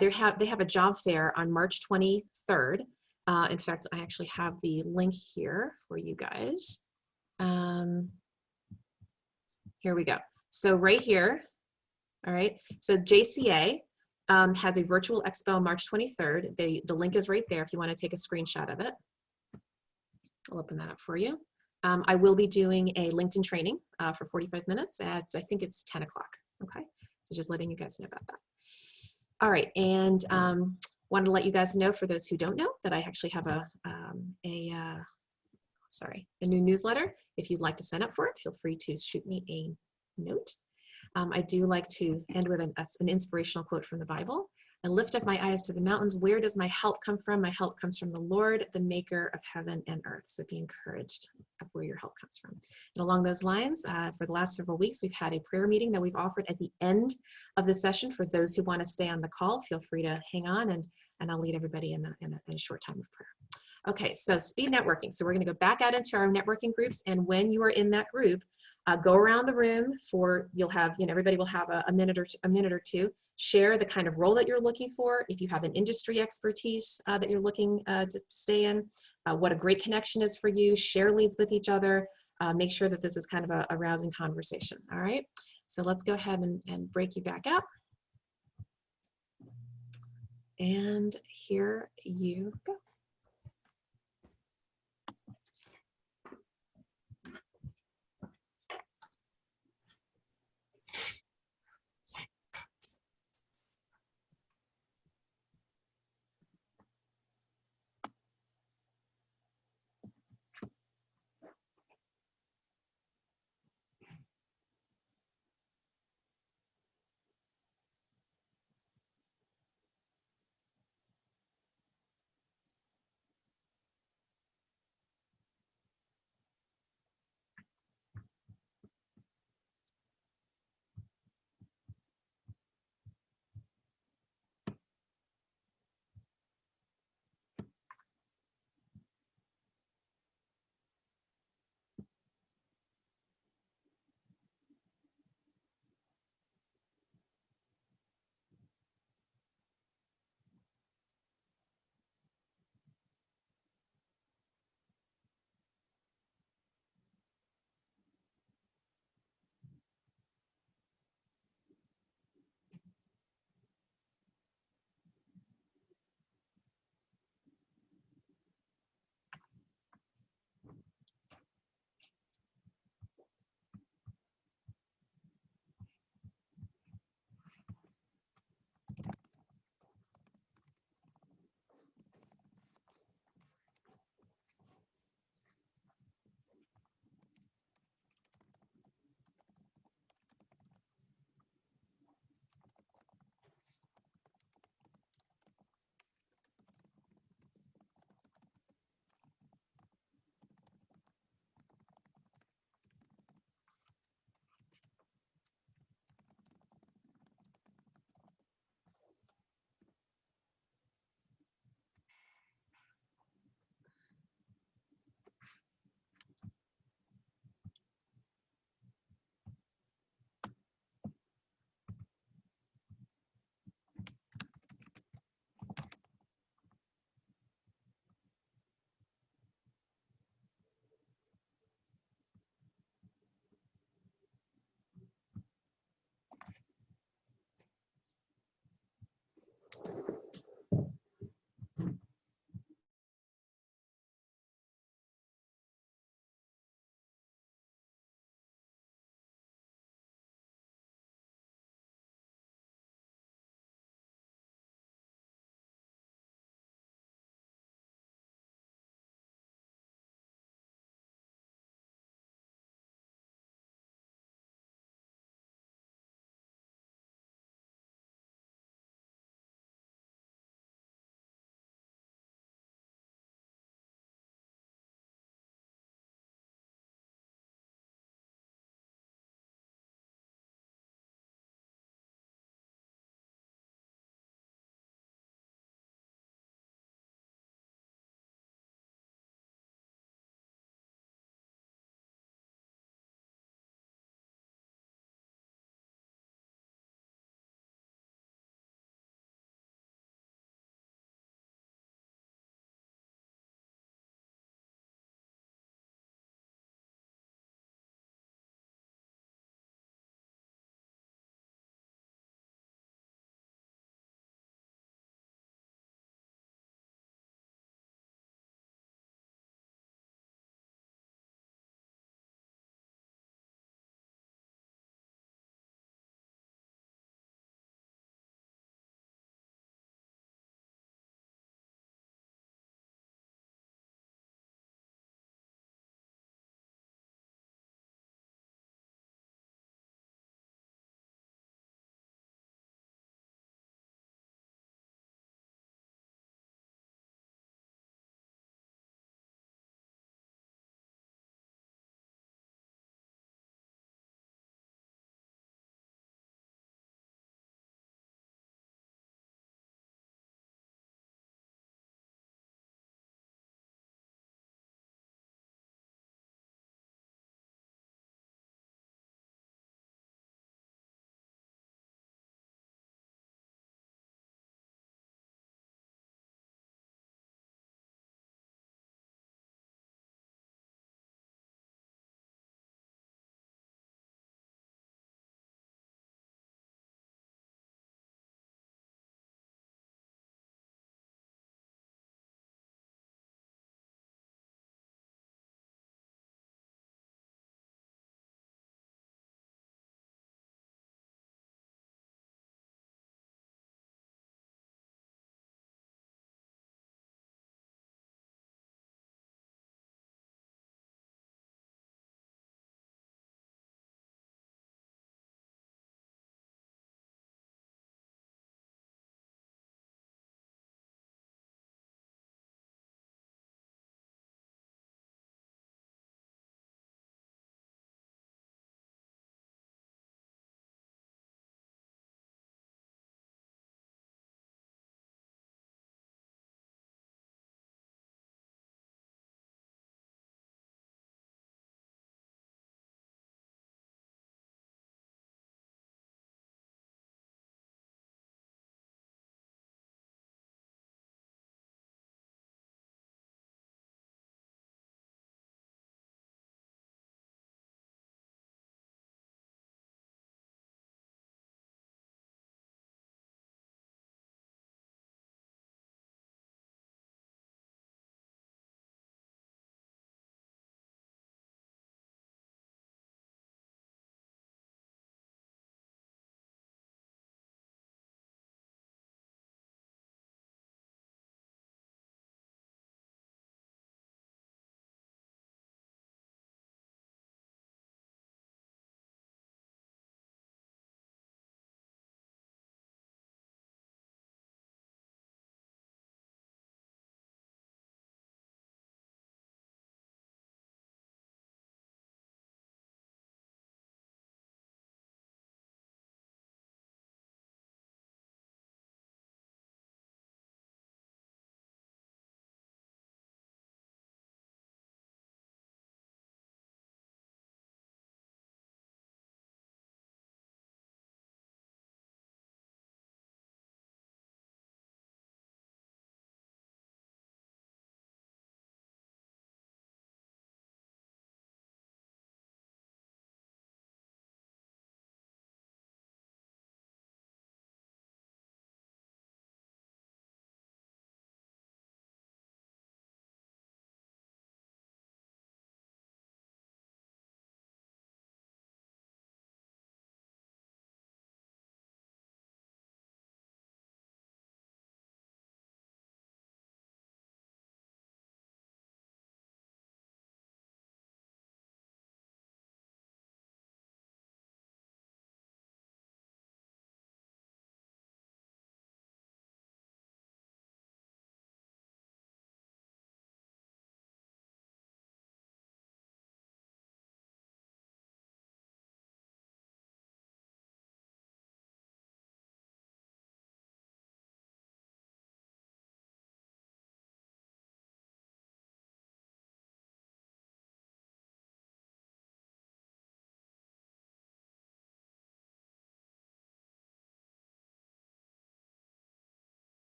They have a job fair on March 23rd. In fact, I actually have the link here for you guys. Here we go. So right here, all right, so JCA has a virtual expo on March 23rd. The link is right there if you want to take a screenshot of it. I'll open that up for you. I will be doing a LinkedIn training for 45 minutes at, I think it's 10 o'clock. Okay, so just letting you guys know about that. All right, and wanted to let you guys know, for those who don't know, that I actually have a new newsletter. If you'd like to sign up for it, feel free to shoot me a note. I do like to end with an inspirational quote from the Bible. I lift up my eyes to the mountains. Where does my help come from? My help comes from the Lord, the maker of heaven and earth. So be encouraged of where your help comes from. And along those lines, for the last several weeks, we've had a prayer meeting that we've offered at the end of the session. For those who want to stay on the call, feel free to hang on, and I'll lead everybody in a short time of prayer. Okay, so speed networking. So we're going to go back out into our networking groups, and when you are in that group, go around the room for, you'll have, everybody will have a minute or two. Share the kind of role that you're looking for. If you have an industry expertise that you're looking to stay in, what a great connection is for you. Share leads with each other. Make sure that this is kind of a rousing conversation. All right, so let's go ahead and break you back up. And here you go.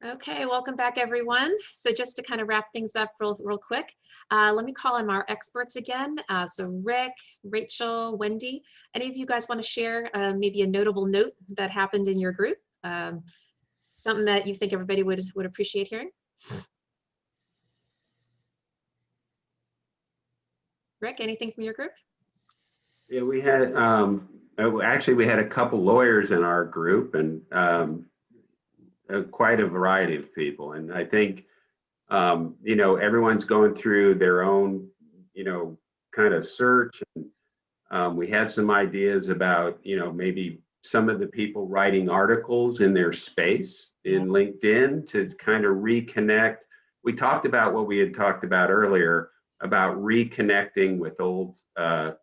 Okay, welcome back, everyone. So just to kind of wrap things up real quick, let me call on our experts again. So Rick, Rachel, Wendy, any of you guys want to share maybe a notable note that happened in your group? Something that you think everybody would appreciate hearing? Rick, anything from your group? Yeah, we had actually we had a couple lawyers in our group, and quite a variety of people. And I think you know, everyone's going through their own, you know, kind of search. And we had some ideas about, you know, maybe some of the people writing articles in their space in LinkedIn to kind of reconnect. We talked about what we had talked about earlier about reconnecting with old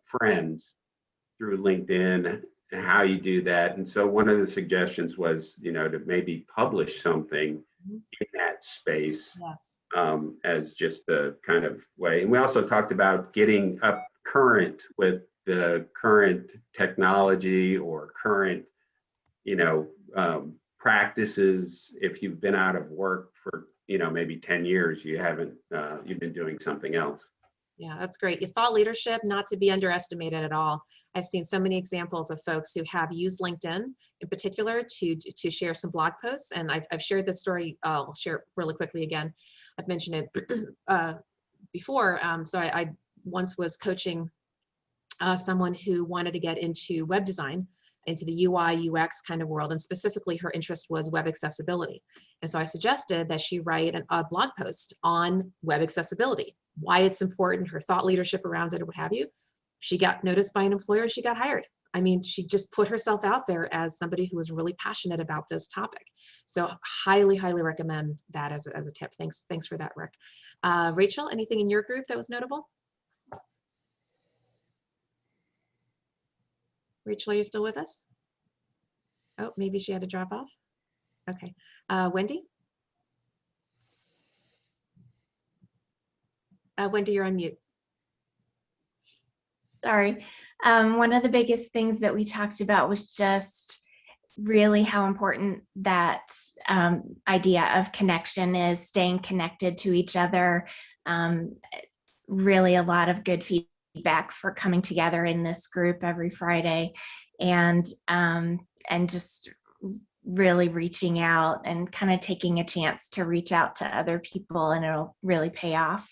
friends through LinkedIn and how you do that. And so one of the suggestions was, you know, to maybe publish something in that space as just a kind of way. And we also talked about getting up current with the current technology or current, you know, practices. If you've been out of work for, you know, maybe 10 years, you haven't, you've been doing something else. Yeah, that's great. Your thought leadership, not to be underestimated at all. I've seen so many examples of folks who have used LinkedIn in particular to share some blog posts. And I've shared this story. I'll share it really quickly again. I've mentioned it before. So I once was coaching someone who wanted to get into web design, into the UI, UX kind of world. And specifically her interest was web accessibility. And so I suggested that she write a blog post on web accessibility, why it's important, her thought leadership around it, or what have you. She got noticed by an employer, she got hired. I mean, she just put herself out there as somebody who was really passionate about this topic. So highly, highly recommend that as a tip. Thanks for that, Rick. Rachel, anything in your group that was notable? Rachel, are you still with us? Oh, maybe she had to drop off. Okay. Wendy? Wendy, you're on mute. Sorry. One of the biggest things that we talked about was just really how important that idea of connection is, staying connected to each other. Really a lot of good feedback for coming together in this group every Friday, and just really reaching out and kind of taking a chance to reach out to other people, and it'll really pay off.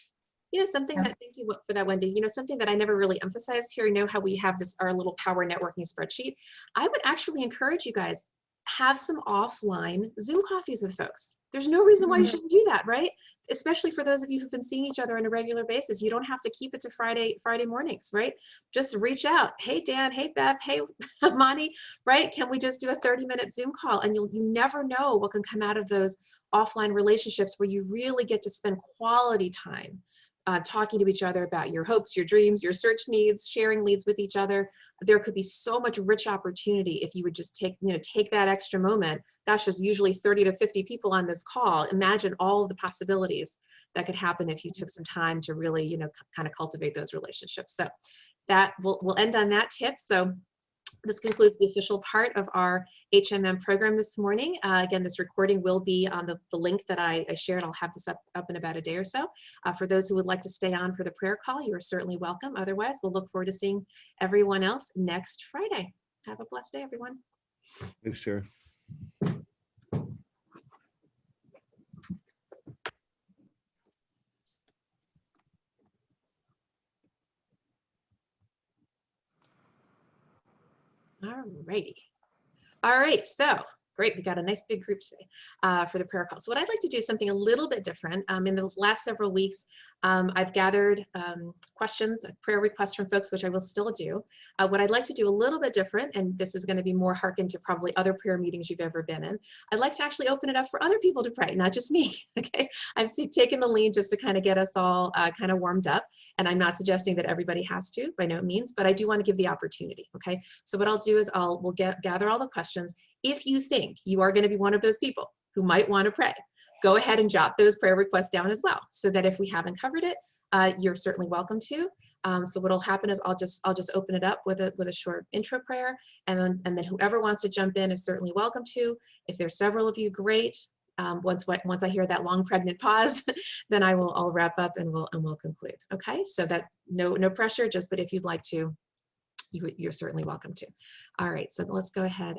You know, something that, thank you for that, Wendy, you know, something that I never really emphasized here, you know how we have this, our little power networking spreadsheet. I would actually encourage you guys, have some offline Zoom coffees with folks. There's no reason why you shouldn't do that, right? Especially for those of you who've been seeing each other on a regular basis. You don't have to keep it to Friday mornings, right? Just reach out. Hey, Dan, hey, Beth, hey, Monty, right? Can we just do a 30-minute Zoom call? And you never know what can come out of those offline relationships where you really get to spend quality time talking to each other about your hopes, your dreams, your search needs, sharing leads with each other. There could be so much rich opportunity if you would just take that extra moment. Gosh, there's usually 30 to 50 people on this call. Imagine all of the possibilities that could happen if you took some time to really, you know, kind of cultivate those relationships. So that we'll end on that tip. So this concludes the official part of our HMM program this morning. Again, this recording will be on the link that I shared. I'll have this up in about a day or so. For those who would like to stay on for the prayer call, you are certainly welcome. Otherwise, we'll look forward to seeing everyone else next Friday. Have a blessed day, everyone. Thanks, Shira. All righty. All right, so great, we got a nice big group today for the prayer call. So what I'd like to do is something a little bit different. In the last several weeks, I've gathered questions, prayer requests from folks, which I will still do. What I'd like to do a little bit different, and this is going to be more hearkened to probably other prayer meetings you've ever been in, I'd like to actually open it up for other people to pray, not just me, okay? I've taken the lead just to kind of get us all kind of warmed up, and I'm not suggesting that everybody has to, by no means, but I do want to give the opportunity, okay? So what I'll do is we'll gather all the questions. If you think you are going to be one of those people who might want to pray, go ahead and jot those prayer requests down as well, so that if we haven't covered it, you're certainly welcome to. So what'll happen is I'll just open it up with a short intro prayer, and then whoever wants to jump in is certainly welcome to. If there's several of you, great. once I hear that long pregnant pause, then I'll wrap up and we'll conclude. Okay, so that no pressure, but if you'd like to, you're certainly welcome to. All right, so let's go ahead